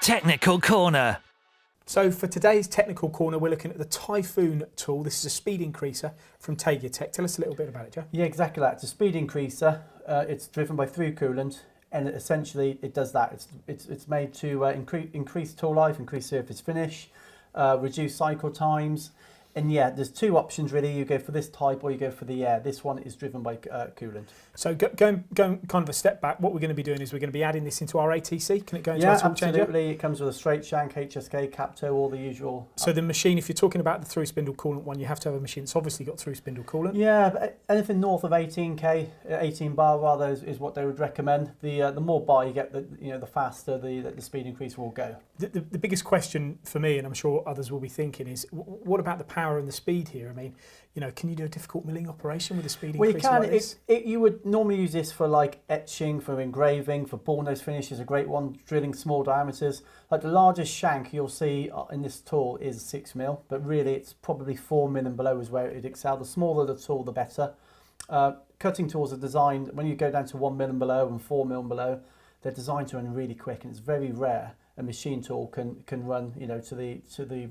Technical Corner. So for today's Technical Corner, we're looking at the Typhoon tool. This is a speed increaser from Tech. Tell us a little bit about it, Joe. Yeah, exactly that. It's a speed increaser. It's driven by through coolant, and essentially it does that. It's made to increase tool life, increase surface finish, reduce cycle times. And yeah, there's two options really. You go for this type or you go for the air. This one is driven by coolant. So going kind of a step back, what we're going to be doing is we're going to be adding this into our ATC. Can it go into our tool absolutely. changer? It comes with a straight shank, HSK, Capto, all the usual. So the machine, if you're talking about the through spindle coolant one, you have to have a machine that's obviously got through spindle coolant. Yeah, but anything north of 18k, 18 bar rather is what they would recommend. The more bar you get, the faster the speed increase will go. The biggest question for me, and I'm sure others will be thinking, is what about the power and the speed here? I mean, can you do a difficult milling operation with a speed increaser? Well, you can. Like this? You would normally use this for like etching, for engraving, for ball nose finish is a great one, drilling small diameters. Like the largest shank you'll see in this tool is 6mm, but really it's probably 4mm and below is where it'd excel. The smaller the tool, the better. Cutting tools are designed, when you go down to 1mm and below and 4mm and below, they're designed to run really quick, and it's very rare a machine tool can run to the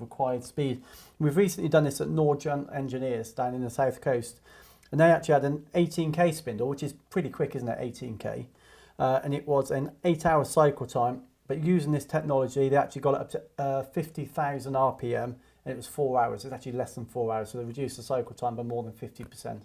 required speed. We've recently done this at Norjan Engineers down in the south coast, and they actually had an 18k spindle, which is pretty quick, isn't it? 18k, and it was an 8-hour cycle time. But using this technology, they actually got it up to 50,000 RPM, and it was 4 hours. It's actually less than 4 hours, so they reduced the cycle time by more than 50%.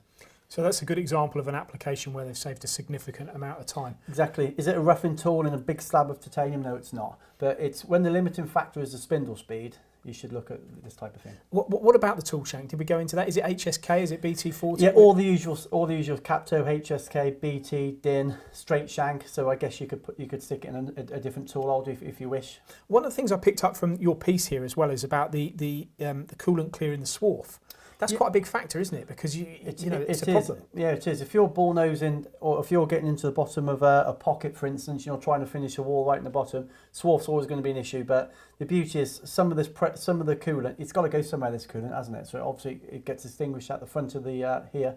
So that's a good example of an application where they've saved a significant amount of time. Exactly. Is it a roughing tool in a big slab of titanium? No, it's not. But it's when the limiting factor is the spindle speed, you should look at this type of thing. What about the tool shank? Did we go into that? Is it HSK? Is it BT40? Yeah, all the usual Capto, HSK, BT, DIN, straight shank. So I guess you could stick it in a different tool holder if you wish. One of the things I picked up from your piece here as well is about the coolant clearing the swarf. That's quite a big factor, isn't it? Because it's a problem. Yeah, it is. If you're ball nosing, or if you're getting into the bottom of a pocket, for instance, trying to finish a wall right in the bottom, swarf's always going to be an issue. But the beauty is some of the coolant, it's got to go somewhere. This coolant, hasn't it? So obviously it gets extinguished at the front of the here,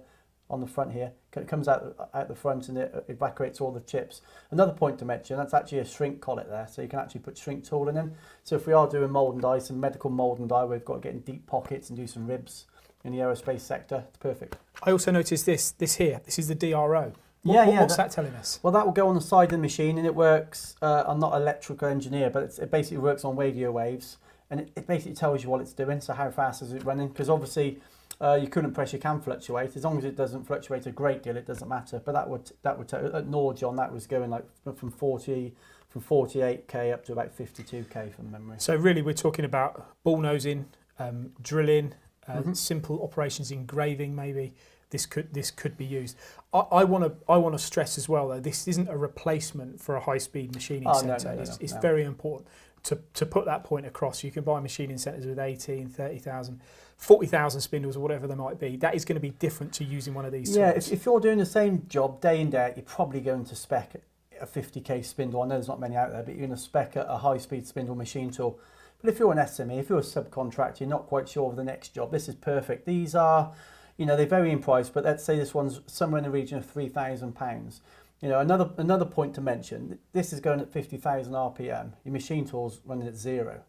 on the front here. It comes out the front and it evacuates all the chips. Another point to mention, that's actually a shrink collet there, so you can actually put shrink tooling in. So if we are doing mould and die, some medical mould and die, we've got to get in deep pockets and do some ribs. In the aerospace sector, it's perfect. I also noticed this here. This is the DRO. What's that telling us? Well, that will go on the side of the machine, and it works. I'm not an electrical engineer, but it basically works on radio waves, and it basically tells you what it's doing. So how fast is it running? Because obviously, your coolant pressure can fluctuate. As long as it doesn't fluctuate a great deal, it doesn't matter. But that would tell, at Norjan, that was going like from 48k up to about 52k from memory. So really, we're talking about ball nosing, drilling. Simple operations, engraving maybe. This could be used. I want to stress as well though, this isn't a replacement for a high-speed machining centre. It's very important to put that point across. You can buy machining centres with 18, 30,000, 40,000 spindles or whatever they might be. That is going to be different to using one of these tools. Yeah, if you're doing the same job day in day out, you're probably going to spec a 50k spindle. I know there's not many out there, but you're going to spec a high-speed spindle machine tool. But if you're an SME, if you're a subcontractor, you're not quite sure of the next job, this is perfect. These are, they vary in price, but let's say this one's somewhere in the region of £3,000. Another point to mention, this is going at 50,000 RPM. Your machine tool's running at 0.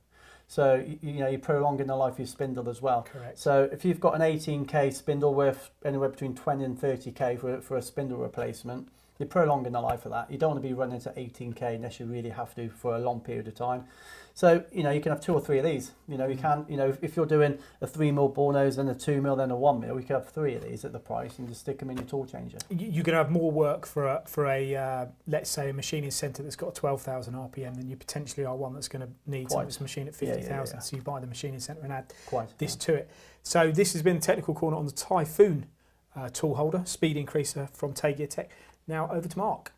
So, you're prolonging the life of your spindle as well. Correct. So if you've got an 18k spindle worth anywhere between 20 and 30k for a spindle replacement, you're prolonging the life of that. You don't want to be running to 18k unless you really have to for a long period of time. So, you can have 2 or 3 of these. You can, if you're doing a 3mm ball nose and a 2mm then a 1mm, you could have 3 of these at the price and just stick them in your tool changer. You're going to have more work for a let's say a machining centre that's got 12,000 RPM than you potentially are one that's going to need something machine at 50,000. So you buy the machining centre and add this to it. So this has been Technical Corner on the Typhoon tool holder, speed increaser from Tech. Now over to Mark.